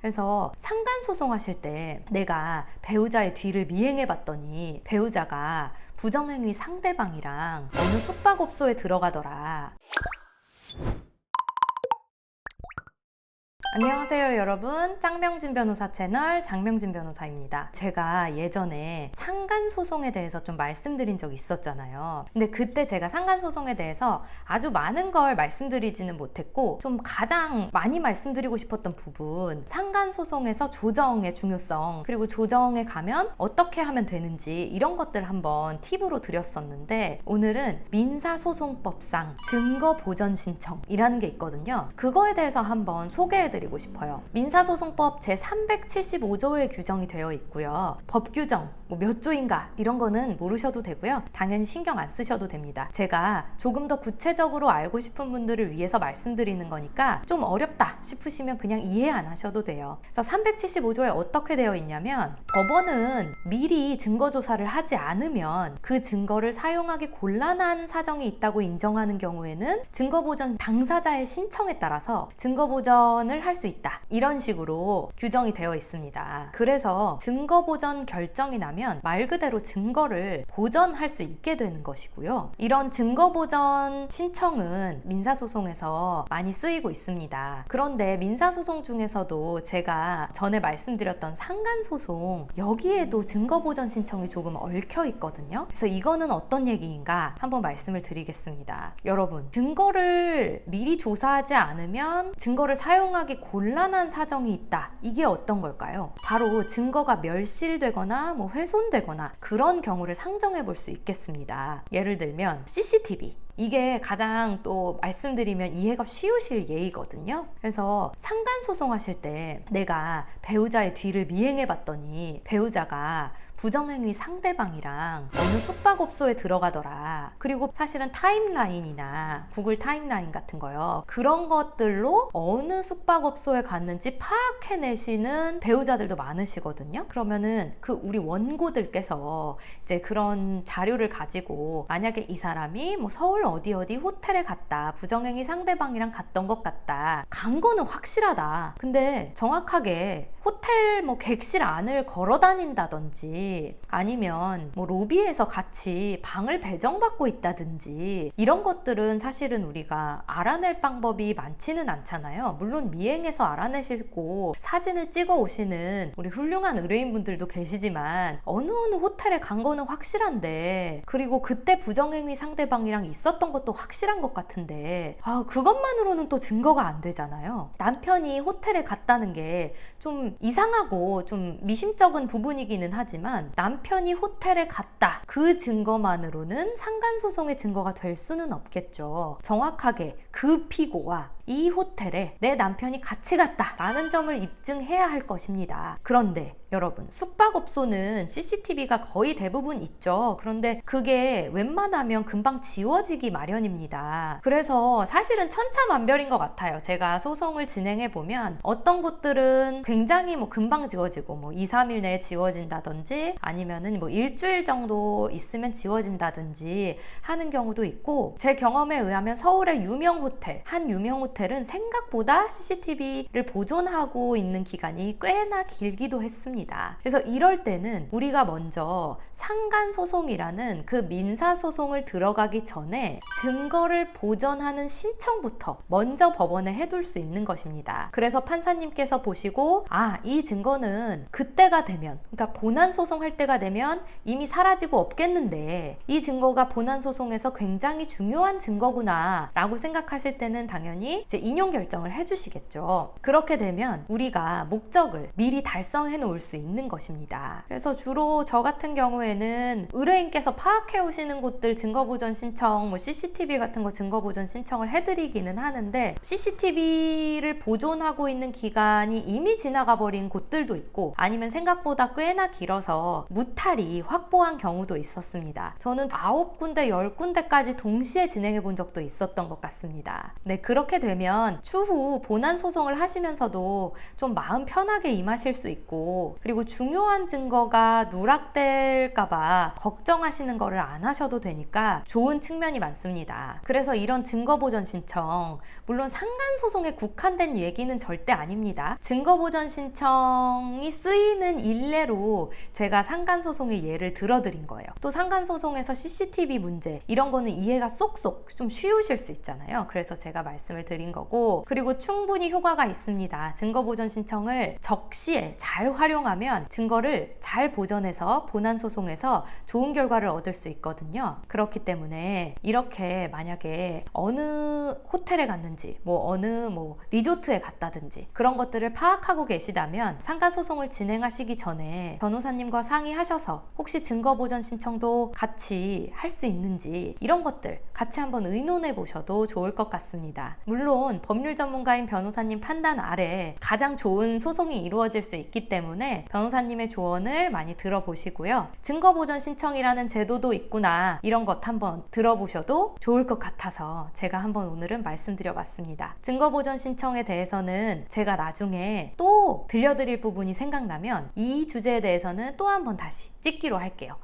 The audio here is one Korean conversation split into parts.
그래서 상간소송 하실 때 내가 배우자의 뒤를 미행해 봤더니 배우자가 부정행위 상대방이랑 어느 숙박업소에 들어가더라. 안녕하세요 여러분, 짱명진 변호사 채널 장명진 변호사입니다. 제가 예전에 상간소송에 대해서 좀 말씀드린 적이 있었잖아요. 근데 그때 제가 상간소송에 대해서 아주 많은 걸 말씀드리지는 못했고, 좀 가장 많이 말씀드리고 싶었던 부분, 상간소송에서 조정의 중요성, 그리고 조정에 가면 어떻게 하면 되는지 이런 것들 한번 팁으로 드렸었는데, 오늘은 민사소송법상 증거보전신청이라는 게 있거든요. 그거에 대해서 한번 소개해드리고 싶어요. 민사소송법 제375조에 규정이 되어 있고요. 법 규정 몇 조인가 이런 거는 모르셔도 되고요. 당연히 신경 안 쓰셔도 됩니다. 제가 조금 더 구체적으로 알고 싶은 분들을 위해서 말씀드리는 거니까 좀 어렵다 싶으시면 그냥 이해 안 하셔도 돼요. 그래서 375조에 어떻게 되어 있냐면, 법원은 미리 증거조사를 하지 않으면 그 증거를 사용하기 곤란한 사정이 있다고 인정하는 경우에는 증거보전 당사자의 신청에 따라서 증거보전을 할 수 있다, 이런 식으로 규정이 되어 있습니다. 그래서 증거보전 결정이 나면 말 그대로 증거를 보전할 수 있게 되는 것이고요. 이런 증거보전 신청은 민사소송에서 많이 쓰이고 있습니다. 그런데 민사소송 중에서도 제가 전에 말씀드렸던 상간소송, 여기에도 증거보전 신청이 조금 얽혀 있거든요. 그래서 이거는 어떤 얘기인가 한번 말씀을 드리겠습니다. 여러분, 증거를 미리 조사하지 않으면 증거를 사용하기 곤란한 사정이 있다, 이게 어떤 걸까요? 바로 증거가 멸실되거나 훼손되거나 그런 경우를 상정해 볼 수 있겠습니다. 예를 들면 CCTV, 이게 가장 또 말씀드리면 이해가 쉬우실 예이거든요. 그래서 상간소송 하실 때 내가 배우자의 뒤를 미행해 봤더니 배우자가 부정행위 상대방이랑 어느 숙박업소에 들어가더라. 그리고 사실은 타임라인이나 구글 타임라인 같은 거요, 그런 것들로 어느 숙박업소에 갔는지 파악해내시는 배우자들도 많으시거든요. 그러면은 우리 원고들께서 이제 그런 자료를 가지고, 만약에 이 사람이 서울 어디 호텔에 갔다, 부정행위 상대방이랑 갔던 것 같다, 간 거는 확실하다. 근데 정확하게 호텔 객실 안을 걸어 다닌다든지, 아니면 로비에서 같이 방을 배정받고 있다든지, 이런 것들은 사실은 우리가 알아낼 방법이 많지는 않잖아요. 물론 미행해서 알아내시고 사진을 찍어 오시는 우리 훌륭한 의뢰인분들도 계시지만, 어느 호텔에 간 거는 확실한데, 그리고 그때 부정행위 상대방이랑 있었던 것도 확실한 것 같은데, 그것만으로는 또 증거가 안 되잖아요. 남편이 호텔에 갔다는 게 좀 이상하고 좀 미심쩍은 부분이기는 하지만, 남편이 호텔에 갔다, 그 증거만으로는 상간소송의 증거가 될 수는 없겠죠. 정확하게 그 피고와 이 호텔에 내 남편이 같이 갔다 라는 점을 입증해야 할 것입니다. 그런데 여러분, 숙박업소는 CCTV가 거의 대부분 있죠. 그런데 그게 웬만하면 금방 지워지기 마련입니다. 그래서 사실은 천차만별인 것 같아요. 제가 소송을 진행해 보면 어떤 곳들은 굉장히 금방 지워지고 2, 3일 내에 지워진다든지, 아니면은 일주일 정도 있으면 지워진다든지 하는 경우도 있고, 제 경험에 의하면 서울의 유명 호텔, 한 유명 호텔은 생각보다 CCTV를 보존하고 있는 기간이 꽤나 길기도 했습니다. 그래서 이럴 때는 우리가 먼저 상간소송이라는 그 민사소송을 들어가기 전에 증거를 보전하는 신청부터 먼저 법원에 해둘 수 있는 것입니다. 그래서 판사님께서 보시고, 이 증거는 그때가 되면, 그러니까 본안소송할 때가 되면 이미 사라지고 없겠는데, 이 증거가 본안소송에서 굉장히 중요한 증거구나 라고 생각하실 때는 당연히 이제 인용 결정을 해주시겠죠. 그렇게 되면 우리가 목적을 미리 달성해 놓을 수 있는 것입니다. 그래서 주로 저 같은 경우에는 의뢰인께서 파악해 오시는 곳들 증거보전 신청, CCTV 같은 거 증거보전 신청을 해드리기는 하는데, CCTV를 보존하고 있는 기간이 이미 지나가 버린 곳들도 있고, 아니면 생각보다 꽤나 길어서 무탈이 확보한 경우도 있었습니다. 저는 9군데, 10군데까지 동시에 진행해 본 적도 있었던 것 같습니다. 네, 그렇게 되면 추후 본안 소송을 하시면서도 좀 마음 편하게 임하실 수 있고, 그리고 중요한 증거가 누락될까 될까봐 걱정하시는 거를 안 하셔도 되니까 좋은 측면이 많습니다. 그래서 이런 증거보전 신청, 물론 상간소송에 국한된 얘기는 절대 아닙니다. 증거보전 신청이 쓰이는 일례로 제가 상간소송의 예를 들어드린 거예요. 또 상간소송에서 CCTV 문제 이런 거는 이해가 쏙쏙 좀 쉬우실 수 있잖아요. 그래서 제가 말씀을 드린 거고, 그리고 충분히 효과가 있습니다. 증거보전 신청을 적시에 잘 활용하면 증거를 잘 보전해서 본안소송에서 좋은 결과를 얻을 수 있거든요. 그렇기 때문에 이렇게 만약에 어느 호텔에 갔는지 어느 리조트에 갔다든지 그런 것들을 파악하고 계시다면 상간소송을 진행하시기 전에 변호사님과 상의하셔서 혹시 증거보전 신청도 같이 할 수 있는지 이런 것들 같이 한번 의논해 보셔도 좋을 것 같습니다. 물론 법률 전문가인 변호사님 판단 아래 가장 좋은 소송이 이루어질 수 있기 때문에 변호사님의 조언을 많이 들어보시고요. 증거보전 신청이라는 제도도 있구나, 이런 것 한번 들어보셔도 좋을 것 같아서 제가 한번 오늘은 말씀드려봤습니다. 증거보전 신청에 대해서는 제가 나중에 또 들려드릴 부분이 생각나면 이 주제에 대해서는 또 한번 다시 찍기로 할게요.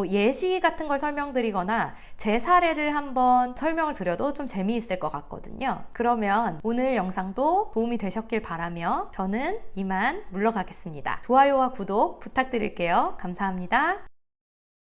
예시 같은 걸 설명드리거나 제 사례를 한번 설명을 드려도 좀 재미있을 것 같거든요. 그러면 오늘 영상도 도움이 되셨길 바라며 저는 이만 물러가겠습니다. 좋아요와 구독 부탁드릴게요. 감사합니다.